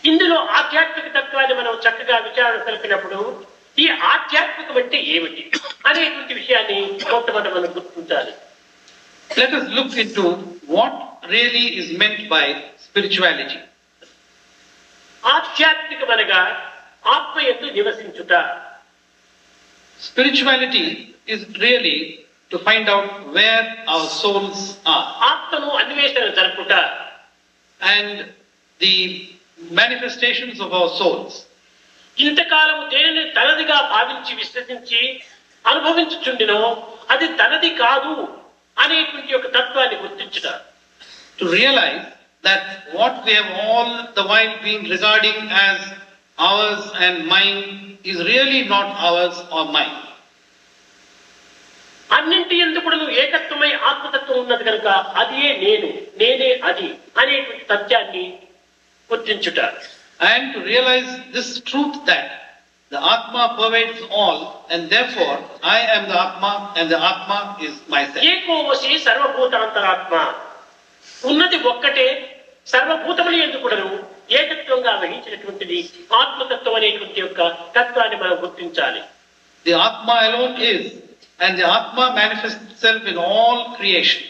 ఇందులో ఆధ్యాత్మిక తత్వాన్ని మనం చక్కగా విచారణ తెలిపినప్పుడు ఈ ఆధ్యాత్మికం అంటే ఏమిటి అనేటువంటి విషయాన్ని మొట్టమొదట మనం గుర్తించాలి. Let us look into what really is meant by spirituality. ఆధ్యాత్మికమనగా ఆత్మ యందు నివసించుట. Spirituality is really to find out where our souls are. ఆత్మను అన్వేషణ జరుపుట. And the manifestations of our souls. ఇంతకాలము దేనిని తనదిగా భావించి విశ్వసించి అనుభవించుచుండినో అది తనది కాదు అనేటువంటి ఒక తత్వాన్ని గుర్తించుట. To realize that what we have all the while been regarding as ours and mine is really not ours or mine. అన్నింటి యందు కూడా ఏకత్వమై ఆత్మతత్వం ఉన్నది కనుక అదియే నేను, నేనే అది అనేటువంటి సత్యాన్ని గుర్తించుట. And to realize this truth that the Atma pervades all and therefore I am the Atma and the Atma is myself. ఏకోవసి సర్వభూతాంతరాత్మ. ఉన్నది ఒక్కటే, సర్వభూతముల యందు కూడాను ఏకత్వంగా వహించినటువంటిది ఆత్మతత్వం అనేటువంటి యొక్క తత్వాన్ని మనం గుర్తించాలి. The Atma alone is, and the Atma manifests itself in all creation.